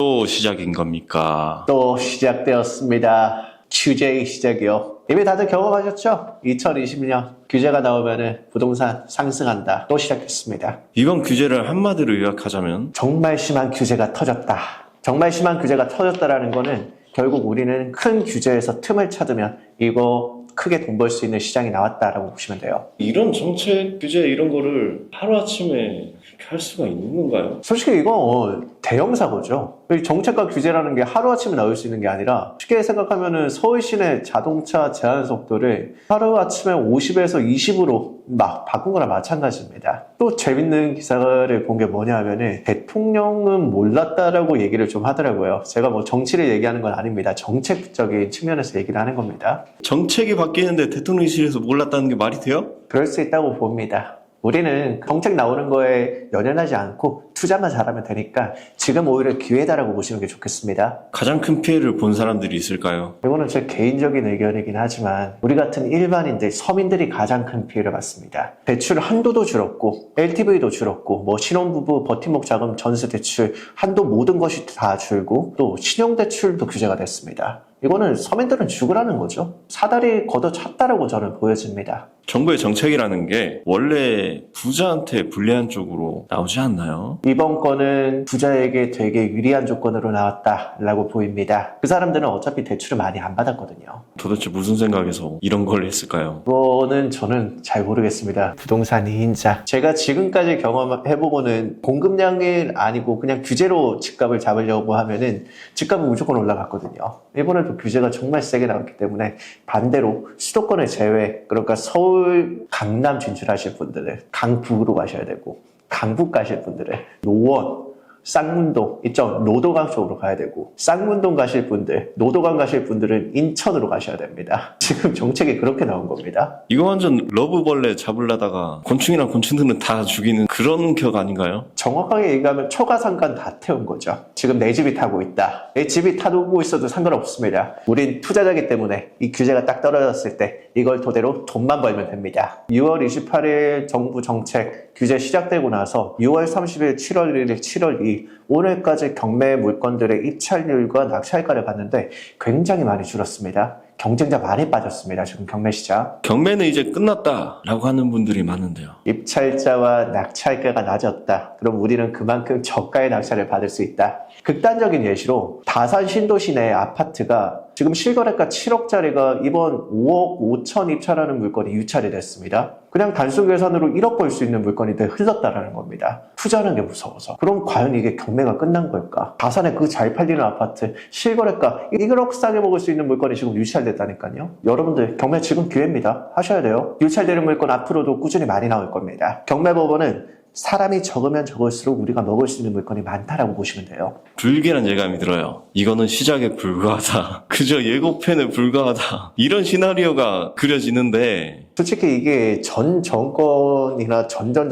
또 시작인 겁니까? 또 시작되었습니다. 규제의 시작이요. 이미 다들 경험하셨죠? 2020년 규제가 나오면 부동산 상승한다. 또 시작했습니다. 이번 규제를 한마디로 요약하자면 정말 심한 규제가 터졌다. 정말 심한 규제가 터졌다라는 거는 결국 우리는 큰 규제에서 틈을 찾으면 이거 크게 돈 벌 수 있는 시장이 나왔다라고 보시면 돼요. 이런 정책 규제 이런 거를 하루아침에 그렇게 할 수가 있는 건가요? 솔직히 이거 대형 사고죠. 정책과 규제라는 게 하루아침에 나올 수 있는 게 아니라 쉽게 생각하면은 서울 시내 자동차 제한 속도를 하루아침에 50에서 20으로 막 바꾼 거랑 마찬가지입니다. 또 재밌는 기사를 본 게 뭐냐 하면은 대통령은 몰랐다라고 얘기를 좀 하더라고요. 제가 뭐 정치를 얘기하는 건 아닙니다. 정책적인 측면에서 얘기를 하는 겁니다. 정책이 바뀌는데 대통령실에서 몰랐다는 게 말이 돼요? 그럴 수 있다고 봅니다. 우리는 정책 나오는 거에 연연하지 않고 투자만 잘하면 되니까 지금 오히려 기회다라고 보시는 게 좋겠습니다. 가장 큰 피해를 본 사람들이 있을까요? 이거는 제 개인적인 의견이긴 하지만 우리 같은 일반인들, 서민들이 가장 큰 피해를 받습니다. 대출 한도도 줄었고 LTV도 줄었고 뭐 신혼부부 버팀목 자금 전세 대출 한도 모든 것이 다 줄고 또 신용대출도 규제가 됐습니다. 이거는 서민들은 죽으라는 거죠. 사다리 걷어찼다라고 저는 보여집니다. 정부의 정책이라는 게 원래 부자한테 불리한 쪽으로 나오지 않나요? 이번 건은 부자에게 되게 유리한 조건으로 나왔다라고 보입니다. 그 사람들은 어차피 대출을 많이 안 받았거든요. 도대체 무슨 생각에서 이런 걸 했을까요? 그거는 저는 잘 모르겠습니다. 부동산 2인자. 제가 지금까지 경험해보고는 공급량이 아니고 그냥 규제로 집값을 잡으려고 하면은 집값은 무조건 올라갔거든요. 이번에도 규제가 정말 세게 나왔기 때문에 반대로 수도권의 제외, 그러니까 서울, 강남 진출하실 분들은 강북으로 가셔야 되고 강북 가실 분들은 노원, 쌍문동, 이쪽 노도강 쪽으로 가야 되고 쌍문동 가실 분들, 노도강 가실 분들은 인천으로 가셔야 됩니다. 지금 정책이 그렇게 나온 겁니다. 이거 완전 러브벌레 잡으려다가 곤충이랑 곤충들은 다 죽이는 그런 격 아닌가요? 정확하게 얘기하면 초가상간 다 태운 거죠. 지금 내 집이 타고 있다. 내 집이 타고 있어도 상관없습니다. 우린 투자자이기 때문에 이 규제가 딱 떨어졌을 때 이걸 토대로 돈만 벌면 됩니다. 6월 28일 정부 정책 규제 시작되고 나서 6월 30일, 7월 1일, 7월 2일 오늘까지 경매 물건들의 입찰률과 낙찰가를 봤는데 굉장히 많이 줄었습니다. 경쟁자 많이 빠졌습니다. 지금 경매 시장. 경매는 이제 끝났다라고 하는 분들이 많은데요. 입찰자와 낙찰가가 낮았다. 그럼 우리는 그만큼 저가의 낙찰을 받을 수 있다. 극단적인 예시로 다산 신도시 내 아파트가 지금 실거래가 7억짜리가 이번 5억 5천 입찰하는 물건이 유찰이 됐습니다. 그냥 단순 계산으로 1억 벌 수 있는 물건인데 흘렀다라는 겁니다. 투자하는 게 무서워서. 그럼 과연 이게 경매가 끝난 걸까? 다산에 그 잘 팔리는 아파트 실거래가 1억 싸게 먹을 수 있는 물건이 지금 유찰됐다니까요. 여러분들 경매 지금 기회입니다. 하셔야 돼요. 유찰되는 물건 앞으로도 꾸준히 많이 나올 겁니다. 경매법원은 사람이 적으면 적을수록 우리가 먹을 수 있는 물건이 많다라고 보시면 돼요. 불길한 예감이 들어요. 이거는 시작에 불과하다. 그저 예고편에 불과하다. 이런 시나리오가 그려지는데 솔직히 이게 전 정권이나 전전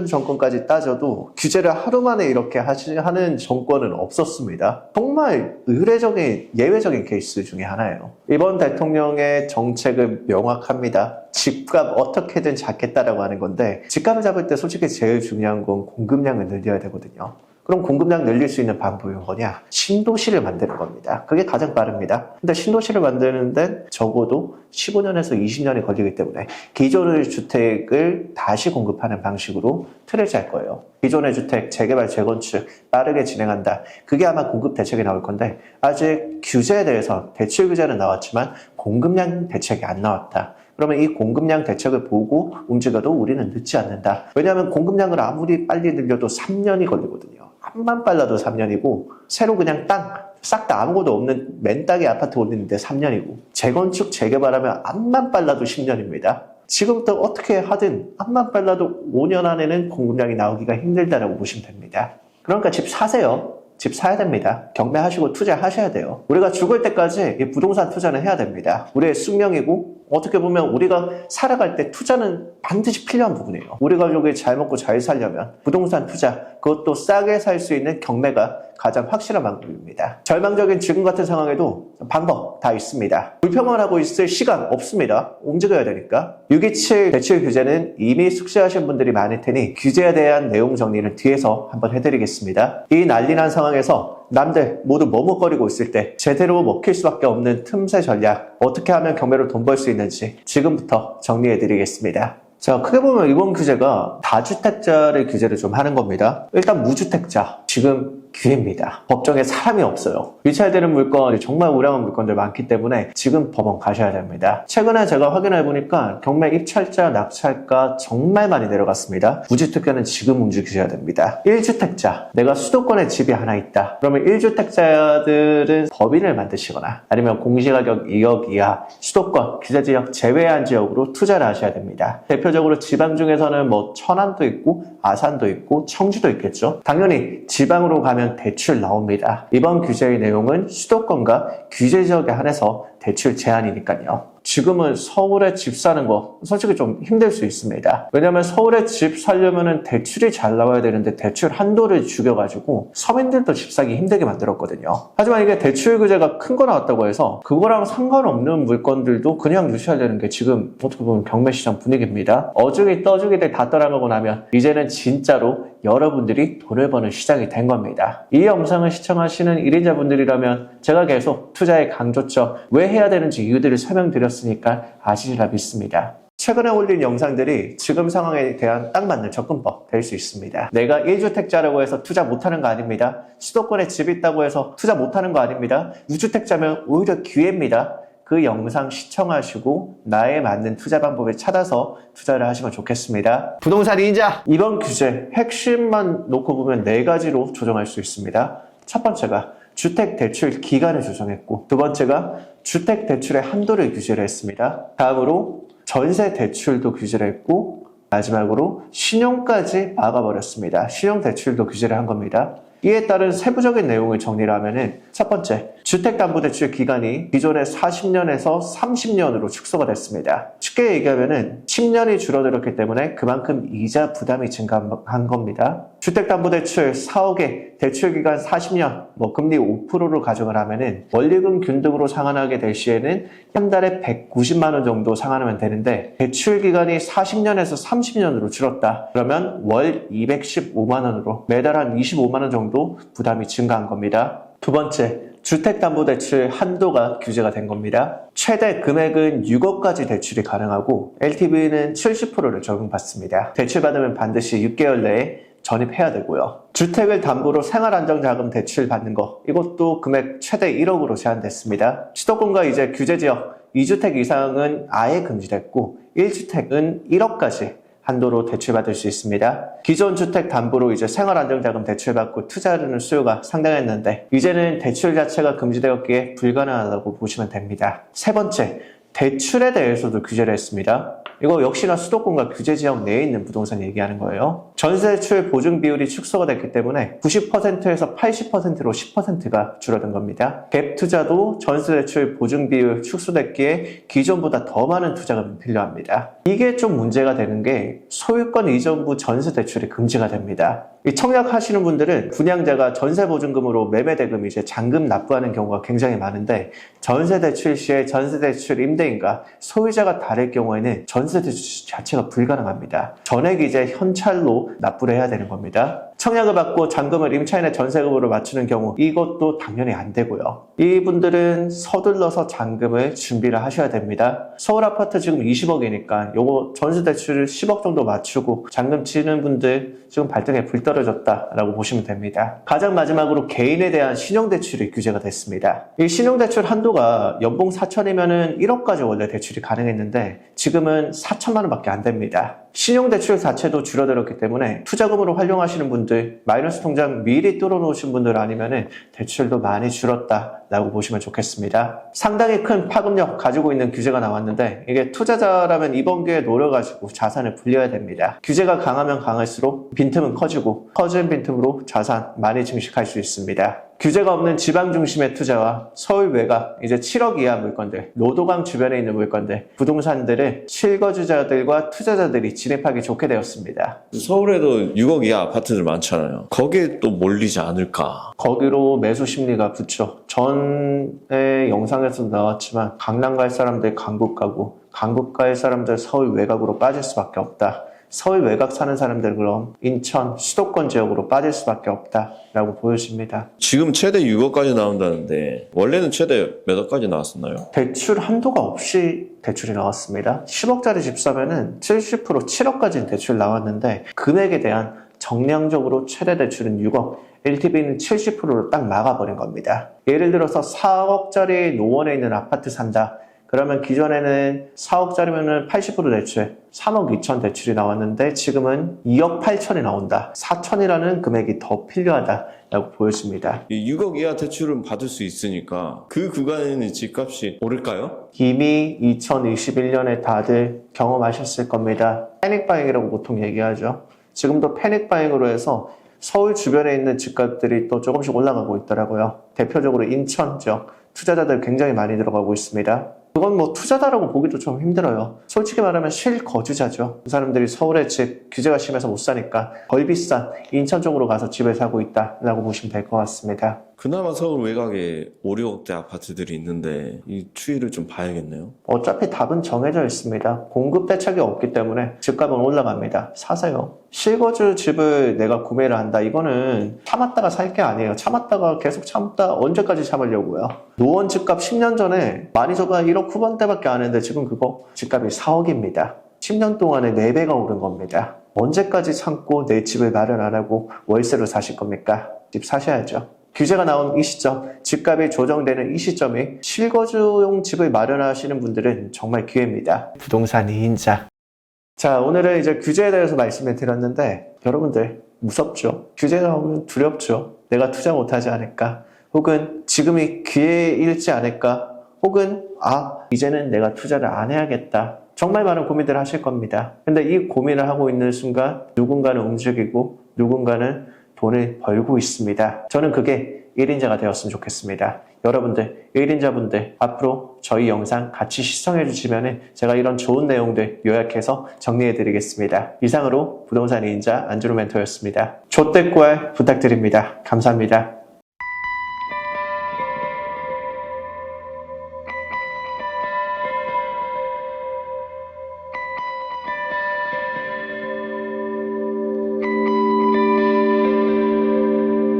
정권까지 따져도 규제를 하루 만에 이렇게 하는 정권은 없었습니다. 정말 의례적인 예외적인 케이스 중에 하나예요. 이번 대통령의 정책은 명확합니다. 집값 어떻게든 잡겠다라고 하는 건데 집값을 잡을 때 솔직히 제일 중요한 건 공급량을 늘려야 되거든요. 그럼 공급량 늘릴 수 있는 방법이 뭐냐? 신도시를 만드는 겁니다. 그게 가장 빠릅니다. 근데 신도시를 만드는 데는 적어도 15년에서 20년이 걸리기 때문에 기존의 주택을 다시 공급하는 방식으로 틀을 짤 거예요. 기존의 주택 재개발, 재건축 빠르게 진행한다. 그게 아마 공급 대책이 나올 건데 아직 규제에 대해서 대출 규제는 나왔지만 공급량 대책이 안 나왔다. 그러면 이 공급량 대책을 보고 움직여도 우리는 늦지 않는다. 왜냐하면 공급량을 아무리 빨리 늘려도 3년이 걸리거든요. 한만 빨라도 3년이고 새로 그냥 땅 싹 다 아무것도 없는 맨땅에 아파트 올리는데 3년이고 재건축 재개발하면 암만 빨라도 10년입니다. 지금부터 어떻게 하든 암만 빨라도 5년 안에는 공급량이 나오기가 힘들다라고 보시면 됩니다. 그러니까 집 사세요. 집 사야 됩니다. 경매하시고 투자하셔야 돼요. 우리가 죽을 때까지 이 부동산 투자는 해야 됩니다. 우리의 숙명이고 어떻게 보면 우리가 살아갈 때 투자는 반드시 필요한 부분이에요. 우리 가족이 잘 먹고 잘 살려면 부동산 투자, 그것도 싸게 살 수 있는 경매가 가장 확실한 방법입니다. 절망적인 지금 같은 상황에도 방법 다 있습니다. 불평을 하고 있을 시간 없습니다. 움직여야 되니까. 627 대출 규제는 이미 숙지하신 분들이 많을 테니 규제에 대한 내용 정리를 뒤에서 한번 해드리겠습니다. 이 난리난 상황에서 남들 모두 머뭇거리고 있을 때 제대로 먹힐 수밖에 없는 틈새 전략, 어떻게 하면 경매로 돈 벌 수 있는지 지금부터 정리해드리겠습니다. 자, 크게 보면 이번 규제가 다주택자를 규제를 좀 하는 겁니다. 일단 무주택자, 지금 기회입니다. 법정에 사람이 없어요. 유찰되는 물건이 정말 우량한 물건들 많기 때문에 지금 법원 가셔야 됩니다. 최근에 제가 확인해보니까 경매 입찰자, 낙찰가 정말 많이 내려갔습니다. 무주택자는 지금 움직이셔야 됩니다. 1주택자, 내가 수도권에 집이 하나 있다. 그러면 1주택자들은 법인을 만드시거나 아니면 공시가격 2억 이하, 수도권, 규제지역 제외한 지역으로 투자를 하셔야 됩니다. 대표적으로 지방 중에서는 뭐 천안도 있고 아산도 있고 청주도 있겠죠. 당연히 지방으로 가면 대출 나옵니다. 이번 규제의 내용은 수도권과 규제 지역에 한해서 대출 제한이니까요. 지금은 서울에 집 사는 거 솔직히 좀 힘들 수 있습니다. 왜냐면 서울에 집 사려면 대출이 잘 나와야 되는데 대출 한도를 죽여가지고 서민들도 집 사기 힘들게 만들었거든요. 하지만 이게 대출 규제가 큰 거 나왔다고 해서 그거랑 상관없는 물건들도 그냥 유치해야 되는 게 지금 어떻게 보면 경매시장 분위기입니다. 어중이 떠중이들 다 떠나가고 나면 이제는 진짜로 여러분들이 돈을 버는 시장이 된 겁니다. 이 영상을 시청하시는 1인자분들이라면 제가 계속 투자의 강조점, 왜 해야 되는지 이유들을 설명드렸으니까 아시리라 믿습니다. 최근에 올린 영상들이 지금 상황에 대한 딱 맞는 접근법 될 수 있습니다. 내가 1주택자라고 해서 투자 못하는 거 아닙니다. 수도권에 집 있다고 해서 투자 못하는 거 아닙니다. 무주택자면 오히려 기회입니다. 그 영상 시청하시고 나에 맞는 투자 방법을 찾아서 투자를 하시면 좋겠습니다. 부동산 이자 이번 규제 핵심만 놓고 보면 4가지로 조정할 수 있습니다. 첫 번째가 주택대출 기간을 조정했고, 두 번째가 주택대출의 한도를 규제를 했습니다. 다음으로 전세대출도 규제를 했고, 마지막으로 신용까지 막아버렸습니다. 신용대출도 규제를 한 겁니다. 이에 따른 세부적인 내용을 정리를 하면은 첫 번째, 주택담보대출 기간이 기존의 40년에서 30년으로 축소가 됐습니다. 쉽게 얘기하면은 10년이 줄어들었기 때문에 그만큼 이자 부담이 증가한 겁니다. 주택담보대출 4억에 대출기간 40년, 금리 5%로 가정을 하면은 원리금 균등으로 상환하게 될 시에는 한 달에 190만 원 정도 상환하면 되는데 대출기간이 40년에서 30년으로 줄었다. 그러면 월 215만 원으로 매달 한 25만 원 정도 부담이 증가한 겁니다. 두 번째, 주택담보대출 한도가 규제가 된 겁니다. 최대 금액은 6억까지 대출이 가능하고 LTV는 70%를 적용받습니다. 대출받으면 반드시 6개월 내에 전입해야 되고요. 주택을 담보로 생활안정자금 대출 받는 거, 이것도 금액 최대 1억으로 제한됐습니다. 수도권과 이제 규제지역 2주택 이상은 아예 금지됐고 1주택은 1억까지 한도로 대출받을 수 있습니다. 기존 주택 담보로 이제 생활안정자금 대출받고 투자하는 수요가 상당했는데 이제는 대출 자체가 금지되었기에 불가능하다고 보시면 됩니다. 세 번째, 대출에 대해서도 규제를 했습니다. 이거 역시나 수도권과 규제지역 내에 있는 부동산 얘기하는 거예요. 전세대출 보증 비율이 축소가 됐기 때문에 90%에서 80%로 10%가 줄어든 겁니다. 갭 투자도 전세대출 보증 비율 축소됐기에 기존보다 더 많은 투자금이 필요합니다. 이게 좀 문제가 되는 게 소유권 이전부 전세대출이 금지가 됩니다. 이 청약하시는 분들은 분양자가 전세보증금으로 매매대금 이제 잔금 납부하는 경우가 굉장히 많은데 전세대출 시에 전세대출 임대인과 소유자가 다를 경우에는 전세대출 자체가 불가능합니다. 전액 이제 현찰로 납부를 해야 되는 겁니다. 청약을 받고 잔금을 임차인의 전세금으로 맞추는 경우 이것도 당연히 안 되고요. 이분들은 서둘러서 잔금을 준비를 하셔야 됩니다. 서울 아파트 지금 20억이니까 요거 전세대출을 10억 정도 맞추고 잔금 치는 분들 지금 발등에 불 떨어졌다라고 보시면 됩니다. 가장 마지막으로 개인에 대한 신용대출이 규제가 됐습니다. 이 신용대출 한도가 연봉 4천이면은 1억까지 원래 대출이 가능했는데 지금은 4천만 원밖에 안 됩니다. 신용대출 자체도 줄어들었기 때문에 투자금으로 활용하시는 분들, 마이너스 통장 미리 뚫어놓으신 분들 아니면은 대출도 많이 줄었다라고 보시면 좋겠습니다. 상당히 큰 파급력 가지고 있는 규제가 나왔는데 이게 투자자라면 이번 기회에 노려가지고 자산을 불려야 됩니다. 규제가 강하면 강할수록 빈틈은 커지고 커진 빈틈으로 자산 많이 증식할 수 있습니다. 규제가 없는 지방 중심의 투자와 서울 외곽, 이제 7억 이하 물건들, 노도강 주변에 있는 물건들, 부동산들을 실거주자들과 투자자들이 진입하기 좋게 되었습니다. 서울에도 6억 이하 아파트들 많잖아요. 거기에 또 몰리지 않을까. 거기로 매수 심리가 붙죠. 전에 영상에서 나왔지만 강남 갈 사람들 강북 가고 강북 갈 사람들 서울 외곽으로 빠질 수밖에 없다. 서울 외곽 사는 사람들은 그럼 인천 수도권 지역으로 빠질 수밖에 없다라고 보여집니다. 지금 최대 6억까지 나온다는데 원래는 최대 몇 억까지 나왔었나요? 대출 한도가 없이 대출이 나왔습니다. 10억짜리 집 사면은 70% 7억까지는 대출 나왔는데 금액에 대한 정량적으로 최대 대출은 6억, LTV는 70%로 딱 막아버린 겁니다. 예를 들어서 4억짜리 노원에 있는 아파트 산다. 그러면 기존에는 4억짜리면은 80% 대출, 3억 2천 대출이 나왔는데 지금은 2억 8천이 나온다. 4천이라는 금액이 더 필요하다라고 보여집니다. 이 6억 이하 대출은 받을 수 있으니까 그 구간에는 집값이 오를까요? 이미 2021년에 다들 경험하셨을 겁니다. 패닉바잉이라고 보통 얘기하죠. 지금도 패닉바잉으로 해서 서울 주변에 있는 집값들이 또 조금씩 올라가고 있더라고요. 대표적으로 인천 지역 투자자들 굉장히 많이 들어가고 있습니다. 그건 뭐 투자다라고 보기도 좀 힘들어요. 솔직히 말하면 실거주자죠. 그 사람들이 서울에 집 규제가 심해서 못 사니까 덜 비싼 인천 쪽으로 가서 집을 사고 있다라고 보시면 될 것 같습니다. 그나마 서울 외곽에 5, 6억대 아파트들이 있는데 이 추이를 좀 봐야겠네요. 어차피 답은 정해져 있습니다. 공급 대책이 없기 때문에 집값은 올라갑니다. 사세요. 실거주 집을 내가 구매를 한다. 이거는 참았다가 살 게 아니에요. 참았다가 계속 참다 언제까지 참으려고요. 노원 집값 10년 전에 많이 적어야 1억 후반대밖에 안 했는데 지금 그거 집값이 4억입니다. 10년 동안에 4배가 오른 겁니다. 언제까지 참고 내 집을 마련 안 하고 월세로 사실 겁니까? 집 사셔야죠. 규제가 나온 이 시점, 집값이 조정되는 이 시점이 실거주용 집을 마련하시는 분들은 정말 기회입니다. 부동산 2인자. 자, 오늘은 이제 규제에 대해서 말씀을 드렸는데 여러분들 무섭죠? 규제가 오면 두렵죠? 내가 투자 못하지 않을까? 혹은 지금이 기회일지 않을까? 혹은 이제는 내가 투자를 안 해야겠다. 정말 많은 고민들을 하실 겁니다. 근데 이 고민을 하고 있는 순간 누군가는 움직이고 누군가는 돈을 벌고 있습니다. 저는 그게 1인자가 되었으면 좋겠습니다. 여러분들, 1인자분들 앞으로 저희 영상 같이 시청해 주시면 제가 이런 좋은 내용들 요약해서 정리해 드리겠습니다. 이상으로 부동산 2인자 안주로 멘토였습니다. 조댓구알 부탁드립니다. 감사합니다.